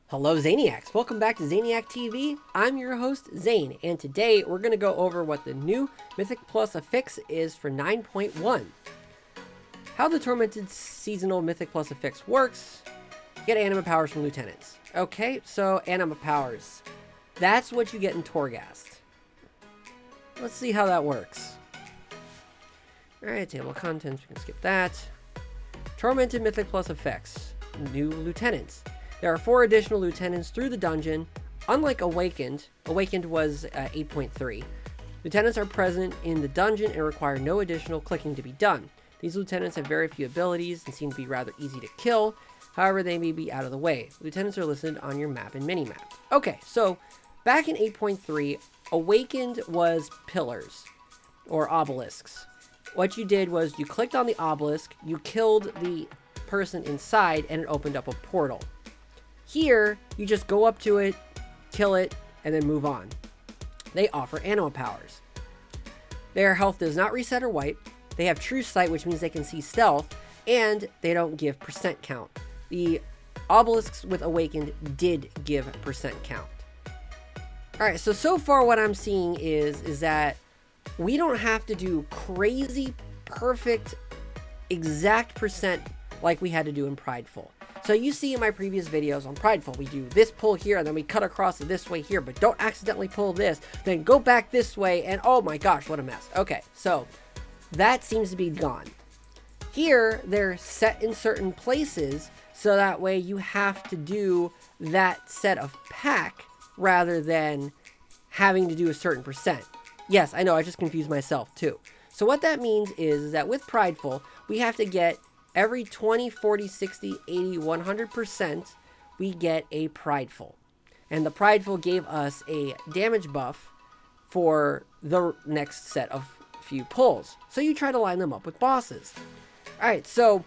Hello Zaniacs, welcome back to Zaniactv. I'm your host Zane, and today we're going to go over what the new Mythic Plus Affix is for 9.1. How the Tormented seasonal Mythic Plus Affix works. Get anima powers from lieutenants. Okay, so anima powers. That's what you get in Torghast. Let's see how that works. Alright, table of contents, we can skip that. Tormented Mythic Plus Affix. New lieutenants. There are 4 additional lieutenants through the dungeon. Unlike Awakened was 8.3. Lieutenants are present in the dungeon and require no additional clicking to be done. These lieutenants have very few abilities and seem to be rather easy to kill. However, they may be out of the way. Lieutenants are listed on your map and minimap. Okay, so back in 8.3, Awakened was pillars or obelisks. What you did was you clicked on the obelisk, you killed the person inside, and it opened up a portal. Here, you just go up to it, kill it, and then move on. They offer anima powers. Their health does not reset or wipe. They have true sight, which means they can see stealth, and they don't give percent count. The obelisks with Awakened did give percent count. Alright, so far what I'm seeing is that we don't have to do crazy, perfect, exact percent like we had to do in Prideful. So you see in my previous videos on Prideful, we do this pull here, and then we cut across it this way here, but don't accidentally pull this, then go back this way, and oh my gosh, what a mess. Okay, so that seems to be gone. Here, they're set in certain places, so that way you have to do that set of pack, rather than having to do a certain percent. Yes, I know, I just confused myself too. So what that means is that with Prideful, we have to get every 20, 40, 60, 80, 100%, we get a Prideful. And the Prideful gave us a damage buff for the next set of few pulls. So you try to line them up with bosses. Alright, so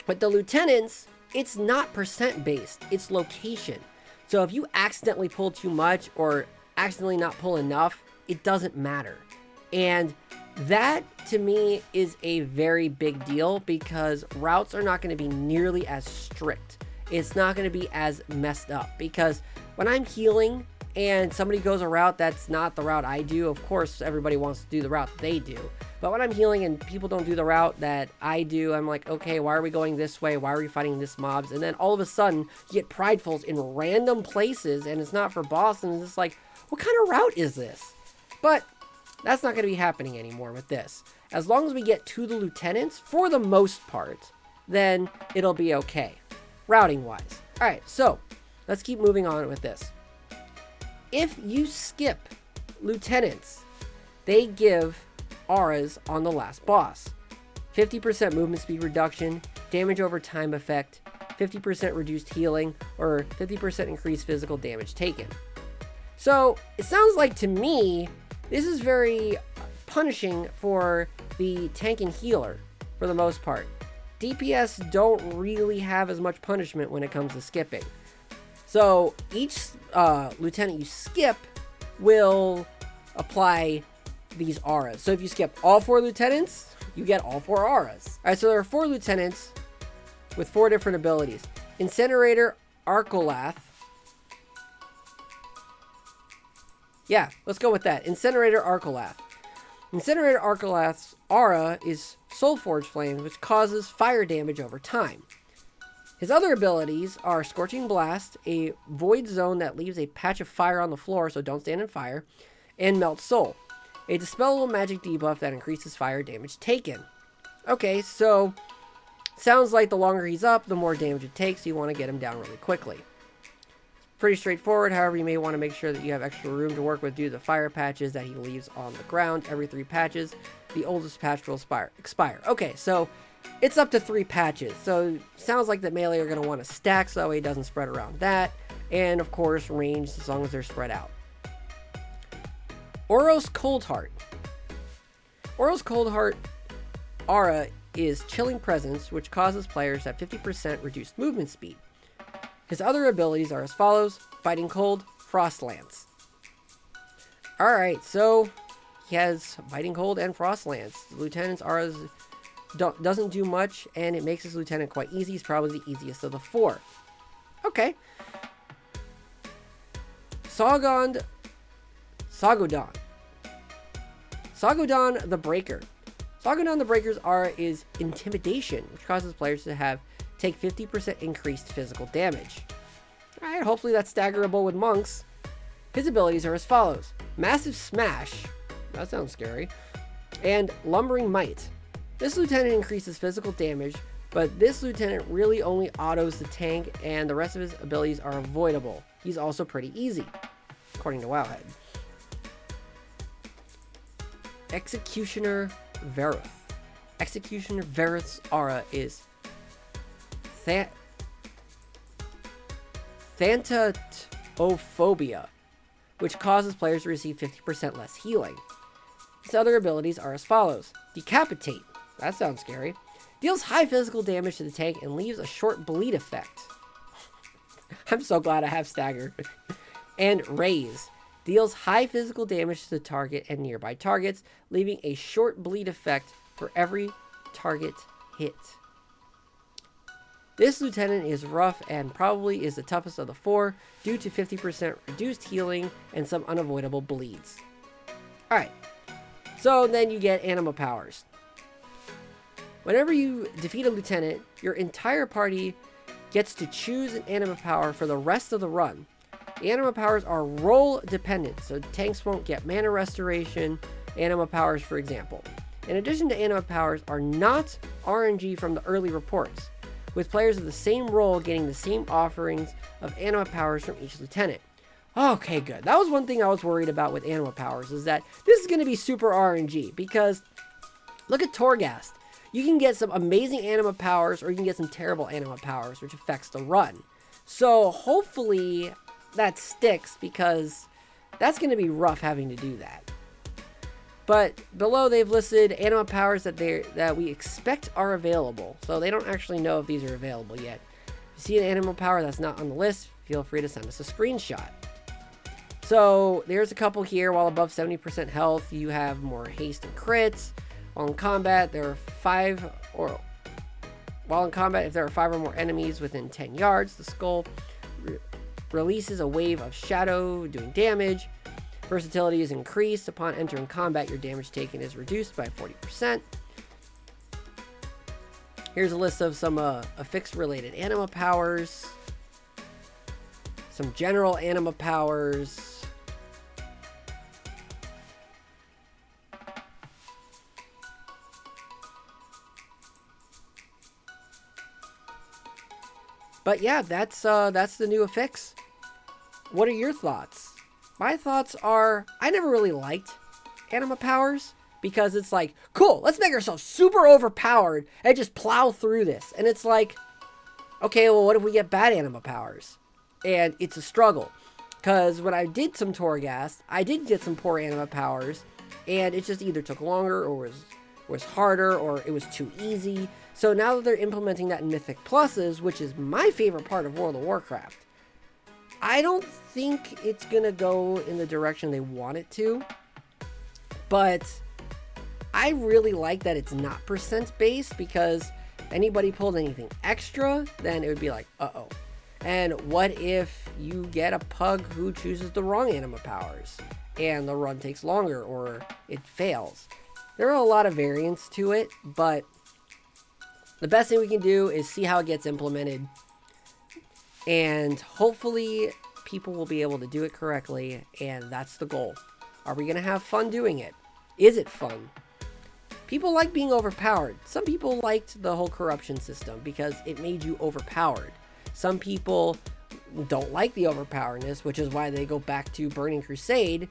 with the lieutenants, it's not percent based, it's location. So if you accidentally pull too much or accidentally not pull enough, it doesn't matter. And that, to me, is a very big deal because routes are not going to be nearly as strict. It's not going to be as messed up because when I'm healing and somebody goes a route that's not the route I do, of course, everybody wants to do the route they do. But when I'm healing and people don't do the route that I do, I'm like, okay, why are we going this way? Why are we fighting this mobs? And then all of a sudden, you get Pridefuls in random places and it's not for boss. And it's just like, what kind of route is this? But that's not going to be happening anymore with this. As long as we get to the lieutenants, for the most part, then it'll be okay, routing-wise. Alright, so, let's keep moving on with this. If you skip lieutenants, they give auras on the last boss. 50% movement speed reduction, damage over time effect, 50% reduced healing, or 50% increased physical damage taken. So, it sounds like to me, this is very punishing for the tank and healer, for the most part. DPS don't really have as much punishment when it comes to skipping. So each lieutenant you skip will apply these auras. So if you skip all 4 lieutenants, you get all 4 auras. Alright, so there are 4 lieutenants with 4 different abilities. Incinerator, Arcolath. Yeah, let's go with that. Incinerator Arcolath. Incinerator Arcolath's aura is Soulforge Flame, which causes fire damage over time. His other abilities are Scorching Blast, a void zone that leaves a patch of fire on the floor, so don't stand in fire, and Melt Soul, a dispellable magic debuff that increases fire damage taken. Okay, so sounds like the longer he's up, the more damage it takes, so you want to get him down really quickly. Pretty straightforward. However, you may want to make sure that you have extra room to work with due to the fire patches that he leaves on the ground every 3 patches. The oldest patch will expire. Okay, so it's up to 3 patches. So sounds like that melee are going to want to stack so that way it doesn't spread around that. And of course, range as long as they're spread out. Oros Coldheart. Oros Coldheart aura is Chilling Presence, which causes players to have 50% reduced movement speed. His other abilities are as follows: Fighting Cold, Frost Lance. Alright, so he has Fighting Cold and Frost Lance. The lieutenant's auras doesn't do much, and it makes his lieutenant quite easy. He's probably the easiest of the 4. Okay. Sagodon the Breaker. Sagodon the Breaker's aura is Intimidation, which causes players to take 50% increased physical damage. Alright, hopefully that's staggerable with monks. His abilities are as follows. Massive Smash, that sounds scary, and Lumbering Might. This lieutenant increases physical damage, but this lieutenant really only autos the tank and the rest of his abilities are avoidable. He's also pretty easy, according to Wowhead. Executioner Veruth. Executioner Veruth's aura is Thantatophobia, which causes players to receive 50% less healing. His other abilities are as follows. Decapitate. That sounds scary. Deals high physical damage to the tank and leaves a short bleed effect. I'm so glad I have Stagger. And Raise. Deals high physical damage to the target and nearby targets, leaving a short bleed effect for every target hit. This lieutenant is rough and probably is the toughest of the four due to 50% reduced healing and some unavoidable bleeds. Alright, so then you get anima powers. Whenever you defeat a lieutenant, your entire party gets to choose an anima power for the rest of the run. The anima powers are role dependent, so tanks won't get mana restoration, anima powers for example. In addition to anima powers are not RNG from the early reports, with players of the same role getting the same offerings of anima powers from each lieutenant. Okay, good. That was one thing I was worried about with anima powers, is that this is going to be super RNG, because look at Torghast. You can get some amazing anima powers, or you can get some terrible anima powers, which affects the run. So hopefully that sticks, because that's going to be rough having to do that. But below they've listed anima powers that we expect are available. So they don't actually know if these are available yet. If you see an anima power that's not on the list, feel free to send us a screenshot. So there's a couple here. While above 70% health, you have more haste and crits. While in combat, if there are 5 or more enemies within 10 yards, the skull releases a wave of shadow doing damage. Versatility is increased. Upon entering combat, your damage taken is reduced by 40%. Here's a list of some affix related anima powers. Some general anima powers. But yeah, that's the new affix. What are your thoughts? My thoughts are, I never really liked anima powers, because it's like, cool, let's make ourselves super overpowered and just plow through this. And it's like, okay, well, what if we get bad anima powers? And it's a struggle, because when I did some Torghast, I did get some poor anima powers, and it just either took longer or was harder, or it was too easy. So now that they're implementing that in Mythic Pluses, which is my favorite part of World of Warcraft, I don't think it's going to go in the direction they want it to, but I really like that it's not percent based, because anybody pulled anything extra, then it would be like, uh-oh. And what if you get a pug who chooses the wrong anima powers and the run takes longer or it fails? There are a lot of variants to it, but the best thing we can do is see how it gets implemented. And hopefully people will be able to do it correctly, and that's the goal. Are we going to have fun doing it? Is it fun? People like being overpowered. Some people liked the whole corruption system because it made you overpowered. Some people don't like the overpowerness, which is why they go back to Burning Crusade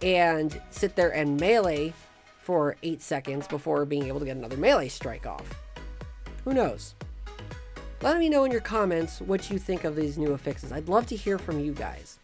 and sit there and melee for 8 seconds before being able to get another melee strike off. Who knows? Let me know in your comments what you think of these new affixes. I'd love to hear from you guys.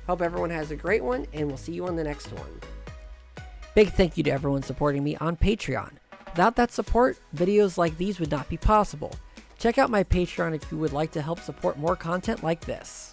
Hope everyone has a great one, and we'll see you on the next one. Big thank you to everyone supporting me on Patreon. Without that support, videos like these would not be possible. Check out my Patreon if you would like to help support more content like this.